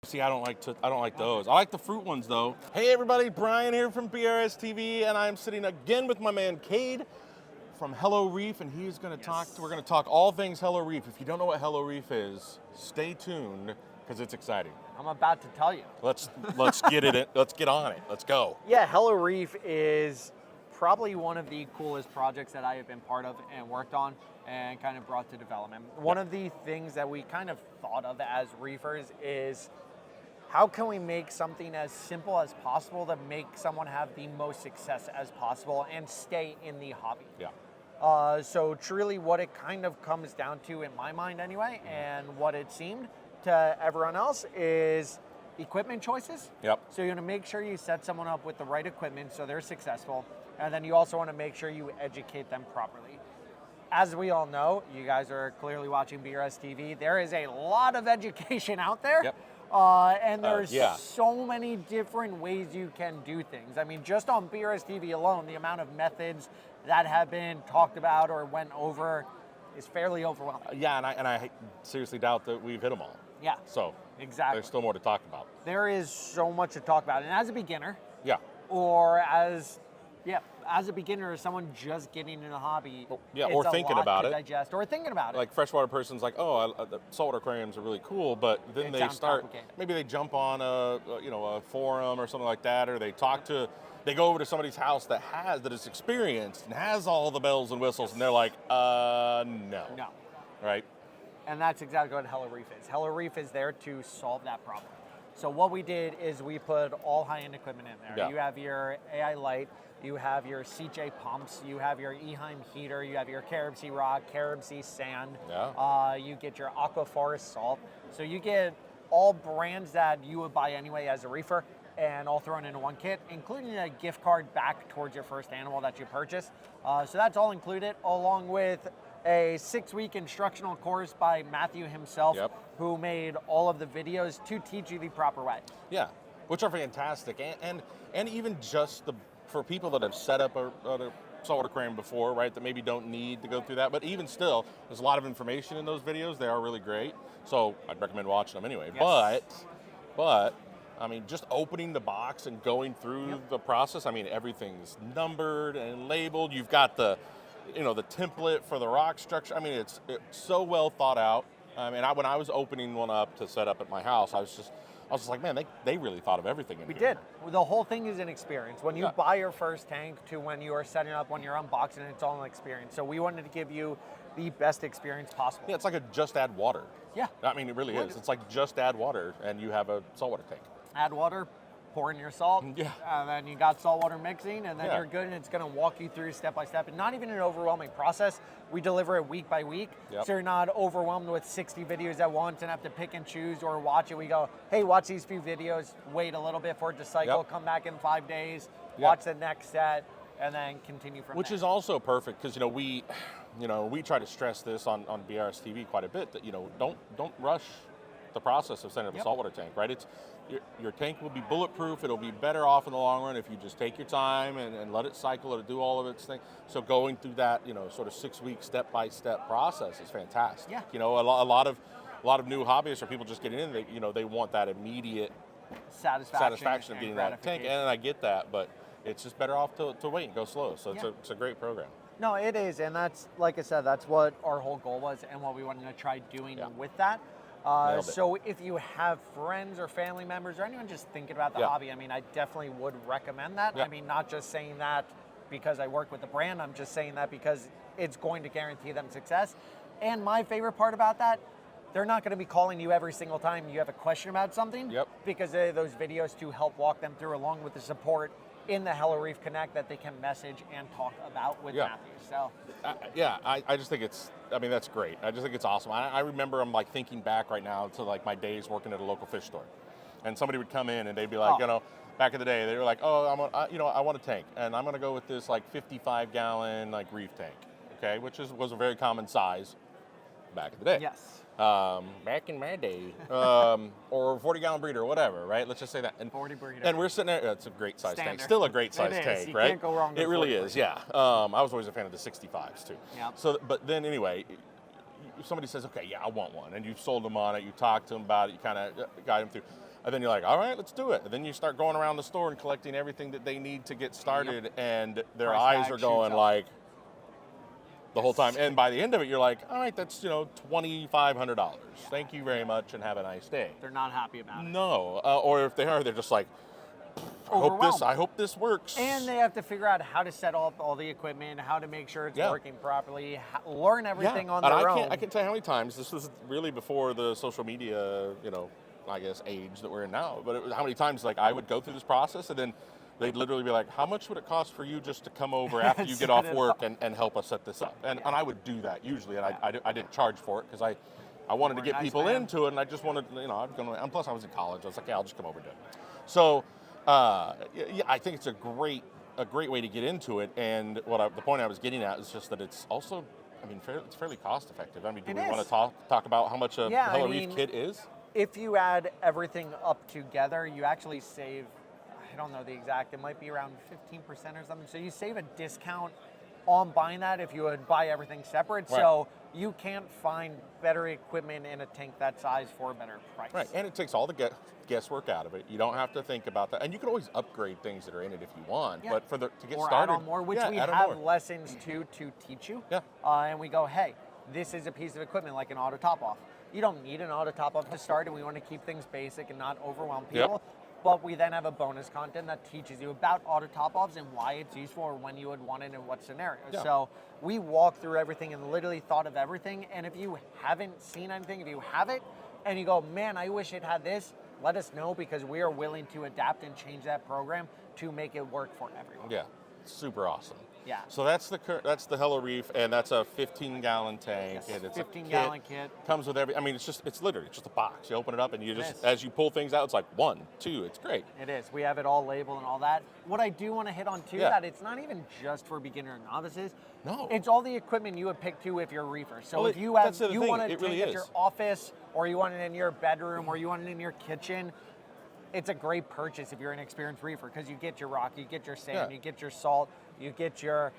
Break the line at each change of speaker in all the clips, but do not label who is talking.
See, I don't like those. I like the fruit ones though. Hey everybody, Brian here from BRStv, and I'm sitting again with my man Cade from HelloReef, and he's going to talk. We're going to talk all things HelloReef. If you don't know what HelloReef is, stay tuned because it's exciting.
I'm about to tell you.
Let's get it. Let's get on it. Let's go.
Yeah, HelloReef is probably one of the coolest projects that I have been part of and worked on and kind of brought to development. One of the things that we kind of thought of as reefers is how can we make something as simple as possible to make someone have the most success as possible and stay in the hobby.
Yeah.
So truly what it kind of comes down to, in my mind anyway, and what it seemed to everyone else, is equipment choices.
Yep.
So you want to make sure you set someone up with the right equipment so they're successful, and then you also want to make sure you educate them properly. As we all know, you guys are clearly watching BRStv, there is a lot of education out there.
Yep.
And there's so many different ways you can do things. I mean, just on BRStv alone, the amount of methods that have been talked about or went over is fairly overwhelming.
Yeah, and I seriously doubt that we've hit them all.
Yeah.
So
exactly.
There's still more to talk about.
There is so much to talk about. And as a beginner,
yeah,
or as a beginner or someone just getting in the hobby,
or thinking about it,
digest, or thinking about it.
Like freshwater person's like, oh, the saltwater aquariums are really cool, but then they start, maybe they jump on a forum or something like that, or they go over to somebody's house that is experienced and has all the bells and whistles, and they're like, no, right?
And that's exactly what HelloReef is. HelloReef is there to solve that problem. So what we did is we put all high-end equipment in there.
Yeah.
You have your AI light, you have your CJ pumps, you have your Eheim heater, you have your Carib Sea rock, Carib Sea sand.
Yeah.
You get your Aqua Forest salt. So you get all brands that you would buy anyway as a reefer, and all thrown into one kit, including a gift card back towards your first animal that you purchase. So that's all included, along with a 6-week instructional course by Matthew himself, who made all of the videos to teach you the proper way.
Yeah, which are fantastic, and even just for people that have set up a saltwater aquarium before, right, that maybe don't need to go through that, but even still, there's a lot of information in those videos. They are really great, so I'd recommend watching them anyway. Yes. But I mean, just opening the box and going through the process, I mean, everything's numbered and labeled. You've got the template for the rock structure. I mean, it's so well thought out. And when I was opening one up to set up at my house, I was just like, man, they really thought of everything in here.
We did. The whole thing is an experience. When you buy your first tank to when you are setting up, when you're unboxing it, it's all an experience. So we wanted to give you the best experience possible.
Yeah, it's like a just add water.
Yeah.
I mean, it really is. It's like just add water and you have a saltwater tank.
Add water, pour in your salt, and then you got saltwater mixing, and then you're good, and it's going to walk you through step by step. And not even an overwhelming process. We deliver it week by week, so you're not overwhelmed with 60 videos at once and have to pick and choose or watch it. We go, hey, watch these few videos, wait a little bit for it to cycle, come back in 5 days, watch the next set, and then continue from there.
Which is also perfect because we try to stress this on BRStv quite a bit that don't rush the process of setting up a saltwater tank, right? It's your tank will be bulletproof. It'll be better off in the long run if you just take your time and let it cycle or do all of its things. So going through that, sort of 6-week step-by-step process is fantastic.
Yeah.
A lot of new hobbyists or people just getting in, they want that immediate satisfaction of getting that tank, and I get that, but it's just better off to wait and go slow. So it's a great program.
No, it is, and that's, like I said, that's what our whole goal was and what we wanted to try doing with that. So if you have friends or family members or anyone just thinking about the hobby, I mean, I definitely would recommend that. I mean, not just saying that because I work with the brand, I'm just saying that because it's going to guarantee them success. And my favorite part about that, they're not going to be calling you every single time you have a question about something, because they have those videos to help walk them through, along with the support in the HelloReef Connect that they can message and talk about with Matthew. So
I just think that's great. I just think it's awesome. I remember I'm like thinking back right now to like my days working at a local fish store, and somebody would come in and they'd be like, back in the day they were like, oh, I want a tank, and I'm going to go with this like 55-gallon like reef tank, okay, which was a very common size back in the day.
Yes.
Back in my day, or 40-gallon breeder, or whatever, right? Let's just say that. And
40 breeder.
And we're sitting there. It's a great size tank. Still a great size tank,
you
right?
Can't go wrong with
it really is, yeah. I was always a fan of the 65s too.
Yeah.
So, but then anyway, if somebody says, okay, yeah, I want one, and you've sold them on it, you talked to them about it, you kind of guide them through, and then you're like, all right, let's do it. And then you start going around the store and collecting everything that they need to get started, and their
Price
eyes
tag
are going
shoots up.
like the whole time. And by the end of it, you're like, all right, that's $2,500. Thank you very much, and have a nice day.
They're not happy about it.
No, or if they are, they're just like,
Overwhelmed.
I hope this works.
And they have to figure out how to set up all the equipment, how to make sure it's working properly, learn everything on their own.
I can't tell you how many times, this was really before the social media, I guess, age that we're in now, but it was how many times like I would go through this process, and then they'd literally be like, how much would it cost for you just to come over after you get off work and help us set this up? And I would do that usually, and I didn't charge for it because I wanted to get people into it, and I just wanted, and plus I was in college. I was like, yeah, I'll just come over and do it. So, I think it's a great way to get into it. And the point I was getting at is just that it's also, it's fairly cost effective. Do we want to talk about how much a HelloReef kit is?
If you add everything up together, you actually save, I don't know the exact, it might be around 15% or something. So you save a discount on buying that if you would buy everything separate. Right. So you can't find better equipment in a tank that size for a better price.
Right, and it takes all the guesswork out of it. You don't have to think about that. And you can always upgrade things that are in it if you want, but to get started.
Add on more, which we have lessons to teach you.
Yeah.
And we go, hey, this is a piece of equipment like an auto top-off. You don't need an auto top-off to start, and we want to keep things basic and not overwhelm people. Yep. But we then have a bonus content that teaches you about auto top-offs and why it's useful or when you would want it in what scenario. Yeah. So we walk through everything and literally thought of everything. And if you haven't seen anything, if you have it and you go, man, I wish it had this, let us know, because we are willing to adapt and change that program to make it work for everyone.
Yeah, super awesome.
Yeah.
So that's the HelloReef, and that's a 15-gallon tank.
Yes,
and it's
15-gallon kit.
Comes with it's literally just a box. You open it up, and you just, as you pull things out, it's like 1, 2. It's great.
It is. We have it all labeled and all that. What I do want to hit on too, that it's not even just for beginner and novices.
No.
It's all the equipment you would pick too if you're a reefer. So if you want to take it at your office, or you want it in your bedroom, or you want it in your kitchen, it's a great purchase if you're an experienced reefer, because you get your rock, you get your sand, you get your salt, you get your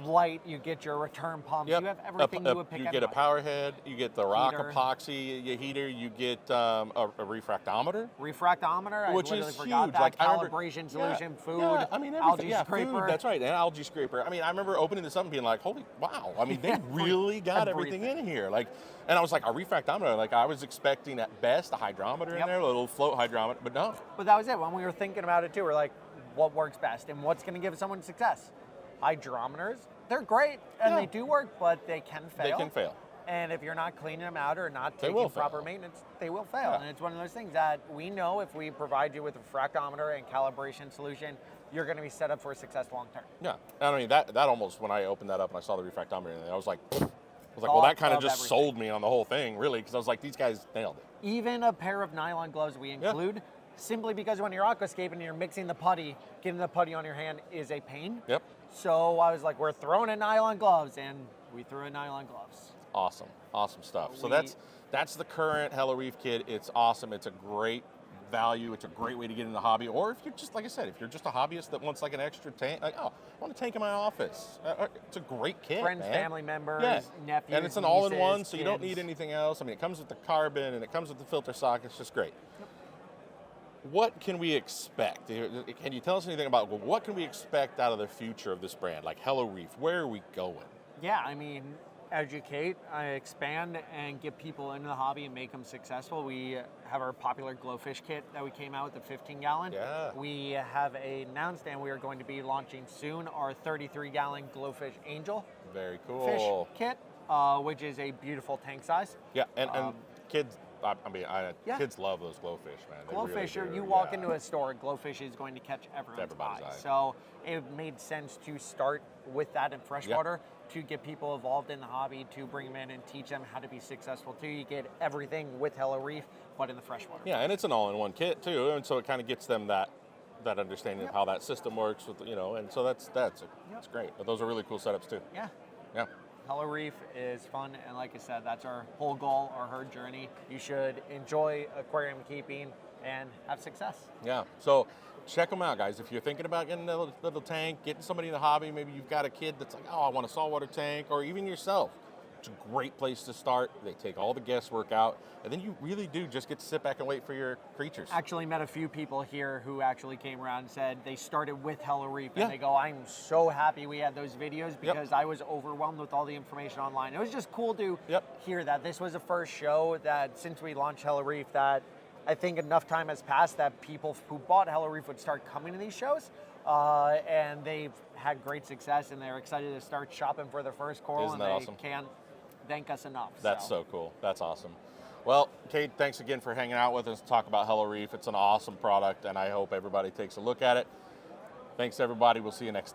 light, you get your return pumps, you have everything you would pick up.
You get a power head, you get the rock epoxy heater, you get a refractometer.
Refractometer,
which
I
is
forgot
huge.
that.
Like,
calibration solution, food, algae scraper.
Food, that's right, an algae scraper. I remember opening this up and being like, holy wow, they really got everything in here. And I was like, a refractometer, I was expecting at best a hydrometer in there, a little float hydrometer, but no.
But that was it. When we were thinking about it too, we're like, what works best and what's going to give someone success? Hydrometers, they're great and they do work, but they can fail.
They can fail.
And if you're not cleaning them out or not taking proper maintenance, they will fail. Yeah. And it's one of those things that we know if we provide you with a refractometer and calibration solution, you're going to be set up for success long term.
Yeah, that almost, when I opened that up and I saw the refractometer in there, I was like, well, that kind of just sold me on the whole thing, really, because I was like, these guys nailed it.
Even a pair of nylon gloves we include, simply because when you're aquascaping and you're mixing the putty, getting the putty on your hand is a pain.
Yep.
So I was like, we're throwing in nylon gloves, and we threw in nylon gloves.
Awesome stuff. So that's the current HelloReef kit. It's awesome. It's a great value. It's a great way to get in the hobby. Or if you're just, like I said, if you're just a hobbyist that wants an extra tank, I want a tank in my office. It's a great kit.
Friends, family members, nephews,
and it's an all-in-one, so you don't need anything else. It comes with the carbon and it comes with the filter socket. It's just great. Yep. What can we expect? Can you tell us anything about what can we expect out of the future of this brand, like HelloReef? Where are we going?
Yeah, educate, expand, and get people into the hobby and make them successful. We have our popular glowfish kit that we came out with, the 15-gallon.
Yeah.
We have announced, and we are going to be launching soon, our 33-gallon glowfish angel.
Very cool.
Fish kit, which is a beautiful tank size.
Yeah, and kids. Kids love those glowfish, man.
Glowfish, really you walk into a store, glowfish is going to catch everyone's eye. So it made sense to start with that in freshwater to get people involved in the hobby, to bring them in and teach them how to be successful too. You get everything with HelloReef, but in the freshwater.
Yeah, and it's an all-in-one kit too, and so it kind of gets them that understanding of how that system works, and so that's great. But those are really cool setups too.
Yeah.
Yeah.
HelloReef is fun, and like I said, that's our whole goal, our journey. You should enjoy aquarium keeping and have success.
Yeah, so check them out, guys. If you're thinking about getting a little tank, getting somebody in the hobby, maybe you've got a kid that's like, oh, I want a saltwater tank, or even yourself, It's a great place to start. They take all the guesswork out, and then you really do just get to sit back and wait for your creatures.
Actually met a few people here who actually came around and said they started with HelloReef,
Yeah.
and they go, I'm so happy we had those videos because I was overwhelmed with all the information online. It was just cool to hear that. This was the first show that since we launched HelloReef that I think enough time has passed that people who bought HelloReef would start coming to these shows. And they've had great success, and they're excited to start shopping for their first coral.
Isn't that
and
awesome?
They can't thank us enough.
That's so cool. That's awesome. Well, Cade, thanks again for hanging out with us to talk about HelloReef. It's an awesome product, and I hope everybody takes a look at it. Thanks, everybody. We'll see you next time.